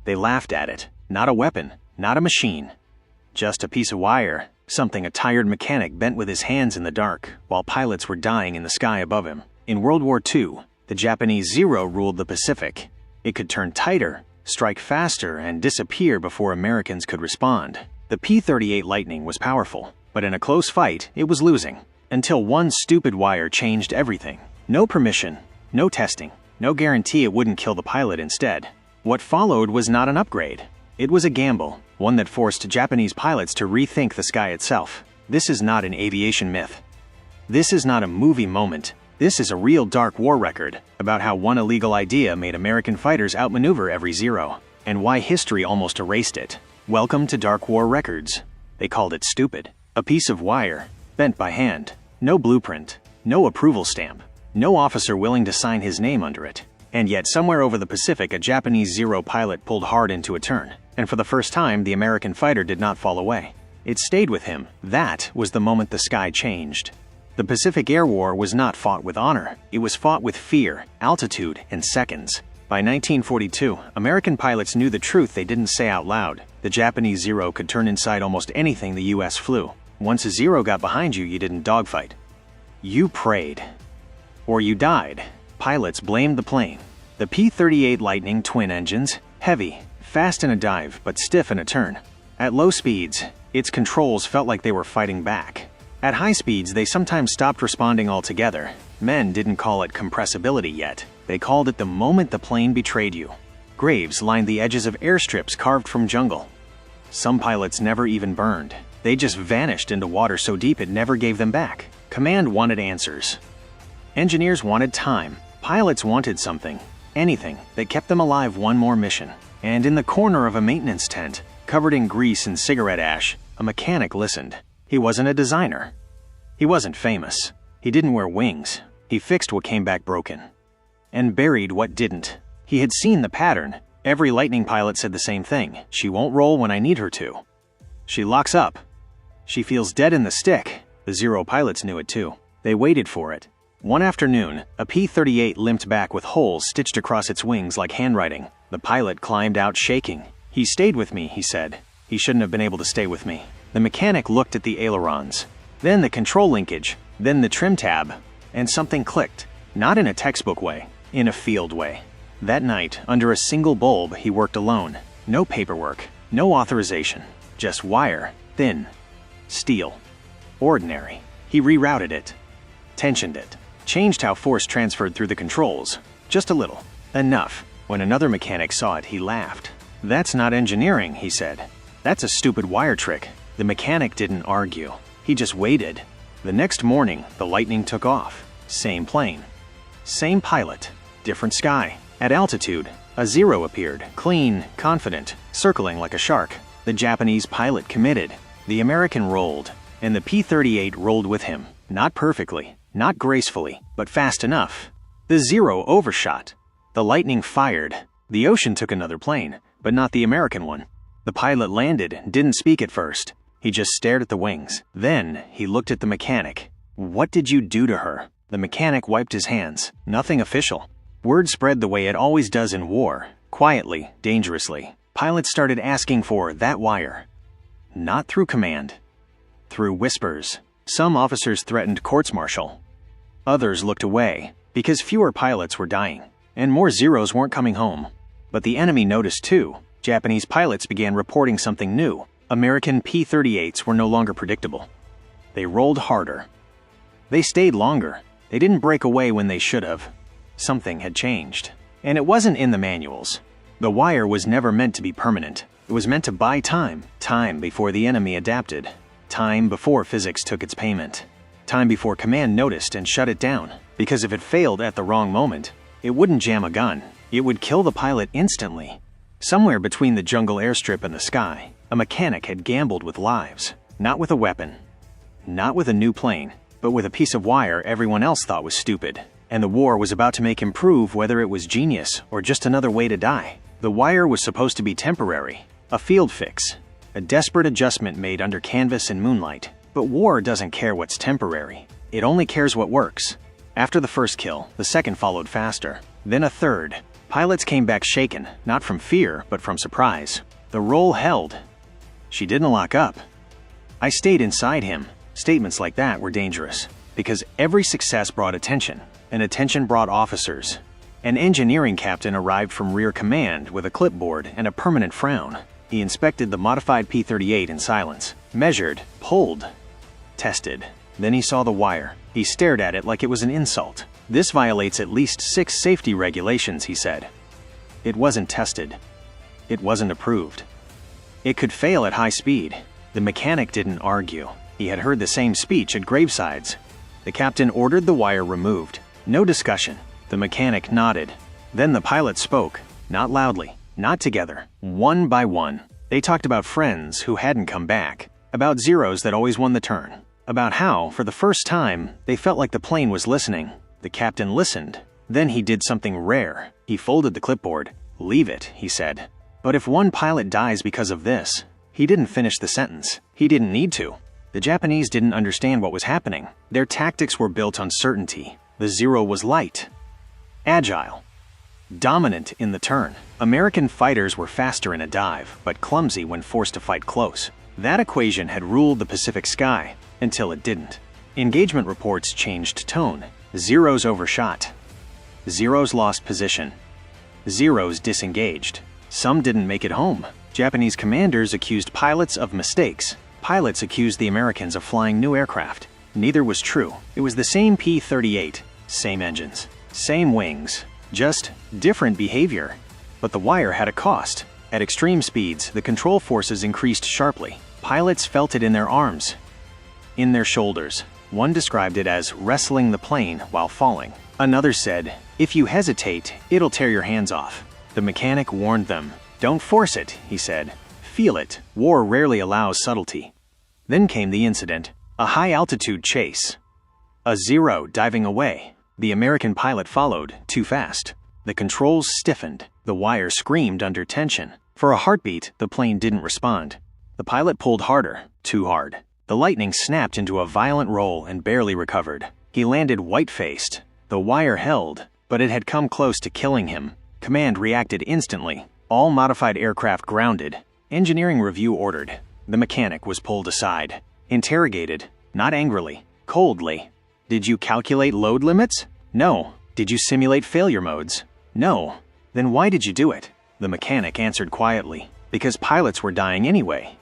They laughed at it. Not a weapon, not a machine. Just a piece of wire, something a tired mechanic bent with his hands in the dark, while pilots were dying in the sky above him. In World War II, the Japanese Zero ruled the Pacific. It could turn tighter, strike faster, and disappear before Americans could respond. The P-38 Lightning was powerful, but in a close fight, it was losing. Until one stupid wire changed everything. No permission, no testing, no guarantee it wouldn't kill the pilot instead. What followed was not an upgrade. It was a gamble, one that forced Japanese pilots to rethink the sky itself. This is not an aviation myth. This is not a movie moment. This is a real dark war record about how one illegal idea made American fighters outmaneuver every Zero, and why history almost erased it. Welcome to Dark War Records. They called it stupid. A piece of wire, bent by hand. No blueprint, no approval stamp, no officer willing to sign his name under it. And yet somewhere over the Pacific, a Japanese Zero pilot pulled hard into a turn. And for the first time, the American fighter did not fall away. It stayed with him. That was the moment the sky changed. The Pacific Air War was not fought with honor. It was fought with fear, altitude, and seconds. By 1942, American pilots knew the truth they didn't say out loud. The Japanese Zero could turn inside almost anything the US flew. Once a Zero got behind you, you didn't dogfight. You prayed. Or you died. Pilots blamed the plane. The P-38 Lightning twin engines, heavy, fast in a dive, but stiff in a turn. At low speeds, its controls felt like they were fighting back. At high speeds, they sometimes stopped responding altogether. Men didn't call it compressibility yet. They called it the moment the plane betrayed you. Graves lined the edges of airstrips carved from jungle. Some pilots never even burned. They just vanished into water so deep it never gave them back. Command wanted answers. Engineers wanted time. Pilots wanted something, anything, that kept them alive one more mission. And in the corner of a maintenance tent, covered in grease and cigarette ash, a mechanic listened. He wasn't a designer. He wasn't famous. He didn't wear wings. He fixed what came back broken. And buried what didn't. He had seen the pattern. Every Lightning pilot said the same thing. She won't roll when I need her to. She locks up. She feels dead in the stick. The Zero pilots knew it too. They waited for it. One afternoon, a P-38 limped back with holes stitched across its wings like handwriting. The pilot climbed out shaking. He stayed with me, he said. He shouldn't have been able to stay with me. The mechanic looked at the ailerons, then the control linkage, then the trim tab, and something clicked. Not in a textbook way, in a field way. That night, under a single bulb, he worked alone. No paperwork, no authorization, just wire, thin, steel, ordinary. He rerouted it, tensioned it, changed how force transferred through the controls. Just a little. Enough. When another mechanic saw it, he laughed. That's not engineering, he said. That's a stupid wire trick. The mechanic didn't argue. He just waited. The next morning, the Lightning took off. Same plane. Same pilot. Different sky. At altitude, a Zero appeared, clean, confident, circling like a shark. The Japanese pilot committed. The American rolled. And the P-38 rolled with him. Not perfectly, not gracefully, but fast enough. The Zero overshot. The Lightning fired. The ocean took another plane, but not the American one. The pilot landed, didn't speak at first. He just stared at the wings. Then, he looked at the mechanic. What did you do to her? The mechanic wiped his hands. Nothing official. Word spread the way it always does in war. Quietly, dangerously. Pilots started asking for that wire. Not through command. Through whispers. Some officers threatened courts-martial. Others looked away, because fewer pilots were dying, and more Zeros weren't coming home. But the enemy noticed too. Japanese pilots began reporting something new. American P-38s were no longer predictable. They rolled harder. They stayed longer. They didn't break away when they should have. Something had changed. And it wasn't in the manuals. The wire was never meant to be permanent. It was meant to buy time. Time before the enemy adapted. Time before physics took its payment. Time before command noticed and shut it down. Because if it failed at the wrong moment, it wouldn't jam a gun. It would kill the pilot instantly. Somewhere between the jungle airstrip and the sky, a mechanic had gambled with lives. Not with a weapon. Not with a new plane, but with a piece of wire everyone else thought was stupid. And the war was about to make him prove whether it was genius or just another way to die. The wire was supposed to be temporary. A field fix. A desperate adjustment made under canvas and moonlight. But war doesn't care what's temporary. It only cares what works. After the first kill, the second followed faster. Then a third. Pilots came back shaken, not from fear, but from surprise. The roll held. She didn't lock up. I stayed inside him. Statements like that were dangerous, because every success brought attention, and attention brought officers. An engineering captain arrived from rear command with a clipboard and a permanent frown. He inspected the modified P-38 in silence, measured, pulled, tested. Then he saw the wire. He stared at it like it was an insult. "This violates at least 6 safety regulations," he said. It wasn't tested. It wasn't approved. It could fail at high speed. The mechanic didn't argue. He had heard the same speech at gravesides. The captain ordered the wire removed. No discussion. The mechanic nodded. Then the pilot spoke, not loudly, not together, one by one. They talked about friends who hadn't come back, about Zeros that always won the turn, about how, for the first time, they felt like the plane was listening. The captain listened. Then he did something rare. He folded the clipboard. "Leave it," he said. "But if one pilot dies because of this..." He didn't finish the sentence. He didn't need to. The Japanese didn't understand what was happening. Their tactics were built on certainty. The Zero was light, agile, dominant in the turn. American fighters were faster in a dive, but clumsy when forced to fight close. That equation had ruled the Pacific sky, until it didn't. Engagement reports changed tone. Zeros overshot. Zeros lost position. Zeros disengaged. Some didn't make it home. Japanese commanders accused pilots of mistakes. Pilots accused the Americans of flying new aircraft. Neither was true. It was the same P-38, same engines, same wings, just different behavior. But the wire had a cost. At extreme speeds, the control forces increased sharply. Pilots felt it in their arms, in their shoulders. One described it as wrestling the plane while falling. Another said, "If you hesitate, it'll tear your hands off." The mechanic warned them. "Don't force it," he said. "Feel it. War rarely allows subtlety." Then came the incident. A high-altitude chase. A Zero diving away. The American pilot followed, too fast. The controls stiffened. The wire screamed under tension. For a heartbeat, the plane didn't respond. The pilot pulled harder, too hard. The lightning snapped into a violent roll and barely recovered. He landed white-faced. The wire held, but it had come close to killing him. Command reacted instantly. All modified aircraft grounded. Engineering review ordered. The mechanic was pulled aside. Interrogated, not angrily, coldly. "Did you calculate load limits?" "No." "Did you simulate failure modes?" "No." "Then why did you do it?" The mechanic answered quietly. "Because pilots were dying anyway."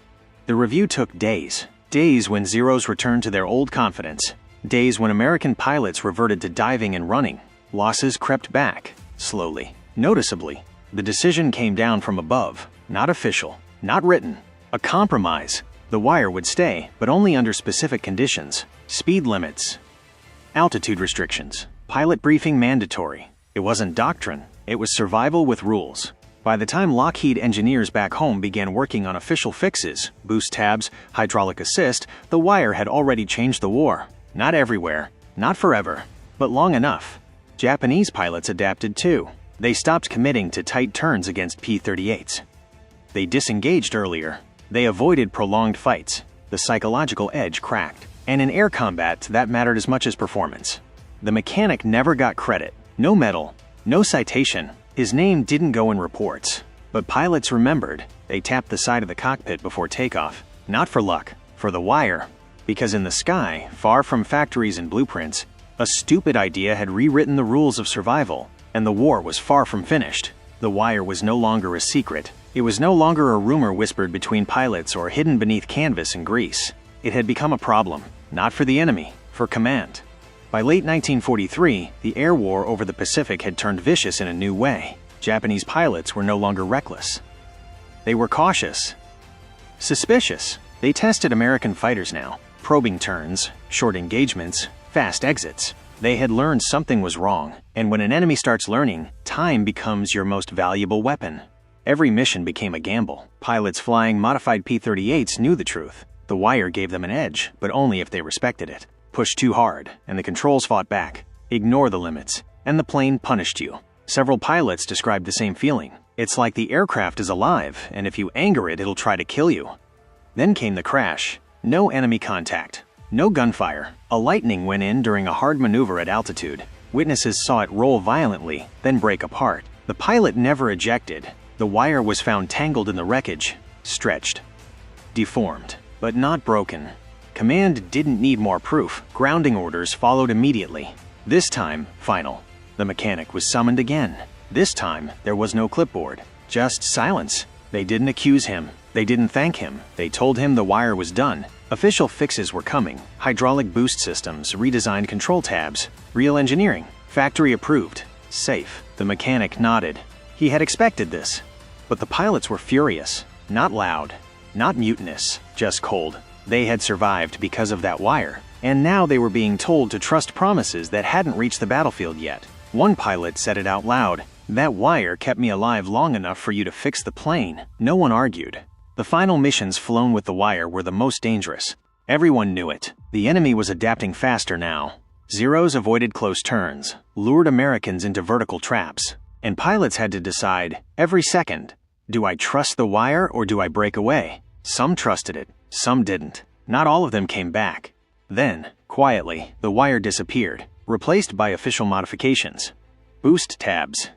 The review took days. Days when Zeros returned to their old confidence. Days when American pilots reverted to diving and running. Losses crept back, slowly, noticeably. The decision came down from above, not official, not written. A compromise. The wire would stay, but only under specific conditions. Speed limits. Altitude restrictions. Pilot briefing mandatory. It wasn't doctrine. It was survival with rules. By the time Lockheed engineers back home began working on official fixes, boost tabs, hydraulic assist, the wire had already changed the war. Not everywhere, not forever, but long enough. Japanese pilots adapted too. They stopped committing to tight turns against P-38s. They disengaged earlier. They avoided prolonged fights. The psychological edge cracked. And in air combat, that mattered as much as performance. The mechanic never got credit. No medal, no citation. His name didn't go in reports. But pilots remembered. They tapped the side of the cockpit before takeoff. Not for luck, for the wire. Because in the sky, far from factories and blueprints, a stupid idea had rewritten the rules of survival, and the war was far from finished. The wire was no longer a secret. It was no longer a rumor whispered between pilots or hidden beneath canvas and grease. It had become a problem, not for the enemy, for command. By late 1943, the air war over the Pacific had turned vicious in a new way. Japanese pilots were no longer reckless. They were cautious, suspicious. They tested American fighters now. Probing turns, short engagements, fast exits. They had learned something was wrong, and when an enemy starts learning, time becomes your most valuable weapon. Every mission became a gamble. Pilots flying modified P-38s knew the truth. The wire gave them an edge, but only if they respected it. Push too hard, and the controls fought back. Ignore the limits, and the plane punished you. Several pilots described the same feeling. It's like the aircraft is alive, and if you anger it, it'll try to kill you. Then came the crash. No enemy contact. No gunfire. A lightning went in during a hard maneuver at altitude. Witnesses saw it roll violently, then break apart. The pilot never ejected. The wire was found tangled in the wreckage, stretched, deformed, but not broken. Command didn't need more proof. Grounding orders followed immediately. This time, final. The mechanic was summoned again. This time, there was no clipboard, just silence. They didn't accuse him. They didn't thank him. They told him the wire was done. Official fixes were coming. Hydraulic boost systems, redesigned control tabs, real engineering, factory approved, safe. The mechanic nodded. He had expected this. But the pilots were furious. Not loud, not mutinous, just cold. They had survived because of that wire, and now they were being told to trust promises that hadn't reached the battlefield yet. One pilot said it out loud. "That wire kept me alive long enough for you to fix the plane." No one argued. The final missions flown with the wire were the most dangerous. Everyone knew it. The enemy was adapting faster now. Zeros avoided close turns, lured Americans into vertical traps, and pilots had to decide, every second, do I trust the wire or do I break away? Some trusted it, some didn't. Not all of them came back. Then, quietly, the wire disappeared, replaced by official modifications. Boost tabs.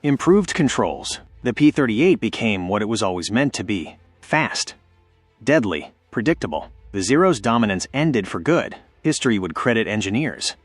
Improved controls. The P-38 became what it was always meant to be. Fast. Deadly. Predictable. The Zero's dominance ended for good. History would credit engineers,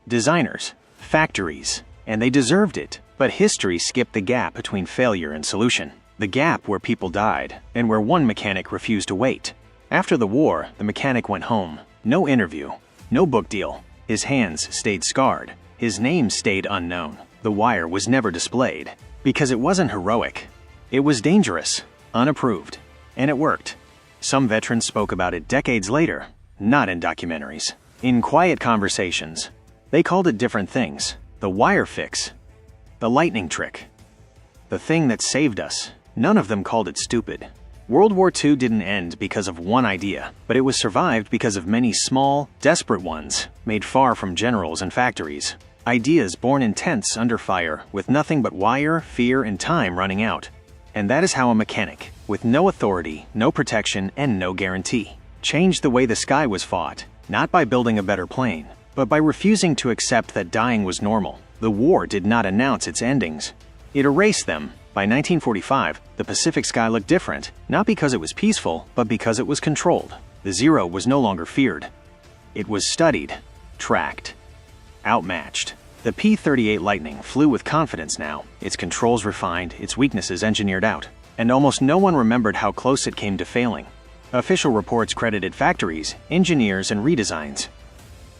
designers, factories, and they deserved it. But history skipped the gap between failure and solution. The gap where people died, and where one mechanic refused to wait. After the war, the mechanic went home. No interview. No book deal. His hands stayed scarred. His name stayed unknown. The wire was never displayed. Because it wasn't heroic. It was dangerous, unapproved, and it worked. Some veterans spoke about it decades later, not in documentaries. In quiet conversations, they called it different things. The wire fix. The lightning trick. The thing that saved us. None of them called it stupid. World War II didn't end because of one idea, but it was survived because of many small, desperate ones, made far from generals and factories. Ideas born in tents under fire, with nothing but wire, fear, and time running out. And that is how a mechanic, with no authority, no protection, and no guarantee, changed the way the sky was fought, not by building a better plane, but by refusing to accept that dying was normal. The war did not announce its endings. It erased them. By 1945, the Pacific sky looked different, not because it was peaceful, but because it was controlled. The Zero was no longer feared. It was studied, tracked, outmatched. The P-38 Lightning flew with confidence now, its controls refined, its weaknesses engineered out, and almost no one remembered how close it came to failing. Official reports credited factories, engineers, and redesigns.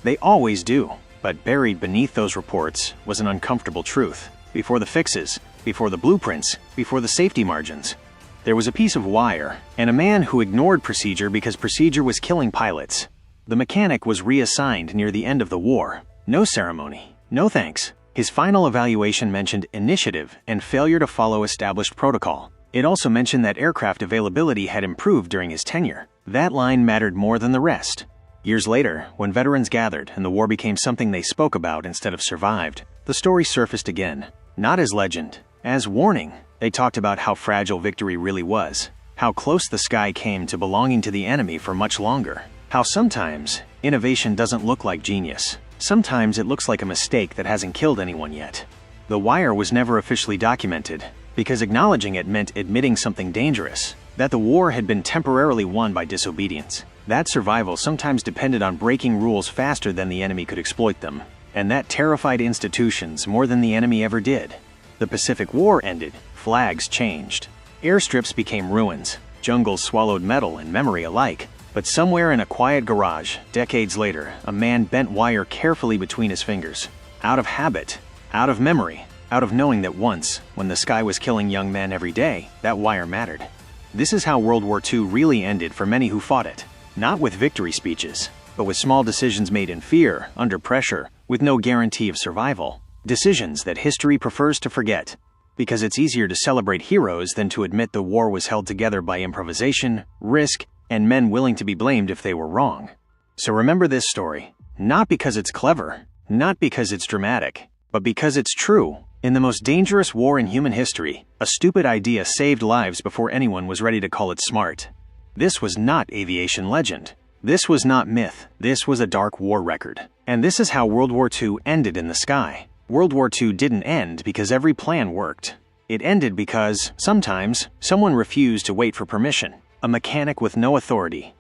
They always do, but buried beneath those reports was an uncomfortable truth. Before the fixes, before the blueprints, before the safety margins, there was a piece of wire, and a man who ignored procedure because procedure was killing pilots. The mechanic was reassigned near the end of the war. No ceremony. No thanks. His final evaluation mentioned initiative and failure to follow established protocol. It also mentioned that aircraft availability had improved during his tenure. That line mattered more than the rest. Years later, when veterans gathered and the war became something they spoke about instead of survived, the story surfaced again. Not as legend, as warning. They talked about how fragile victory really was, how close the sky came to belonging to the enemy for much longer, how sometimes innovation doesn't look like genius. Sometimes it looks like a mistake that hasn't killed anyone yet. The wire was never officially documented, because acknowledging it meant admitting something dangerous, that the war had been temporarily won by disobedience. That survival sometimes depended on breaking rules faster than the enemy could exploit them, and that terrified institutions more than the enemy ever did. The Pacific War ended, flags changed. Airstrips became ruins, jungles swallowed metal and memory alike. But somewhere in a quiet garage, decades later, a man bent wire carefully between his fingers. Out of habit, out of memory, out of knowing that once, when the sky was killing young men every day, that wire mattered. This is how World War II really ended for many who fought it. Not with victory speeches, but with small decisions made in fear, under pressure, with no guarantee of survival. Decisions that history prefers to forget, because it's easier to celebrate heroes than to admit the war was held together by improvisation, risk, and men willing to be blamed if they were wrong. So remember this story, not because it's clever, not because it's dramatic, but because it's true. In the most dangerous war in human history, a stupid idea saved lives before anyone was ready to call it smart. This was not aviation legend. This was not myth. This was a dark war record. And this is how World War II ended in the sky. World War II didn't end because every plan worked. It ended because, sometimes, someone refused to wait for permission. A mechanic with no authority.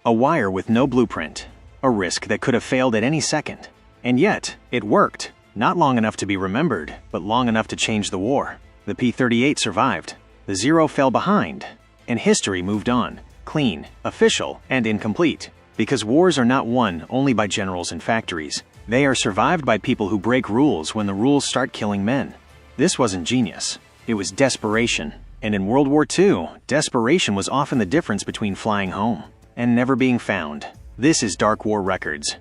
A wire with no blueprint. A risk that could have failed at any second. And yet, it worked. Not long enough to be remembered, but long enough to change the war. The P-38 survived. The Zero fell behind. And history moved on. Clean, official, and incomplete. Because wars are not won only by generals and factories. They are survived by people who break rules when the rules start killing men. This wasn't genius. It was desperation. And in World War II, desperation was often the difference between flying home and never being found. This is Dark War Records.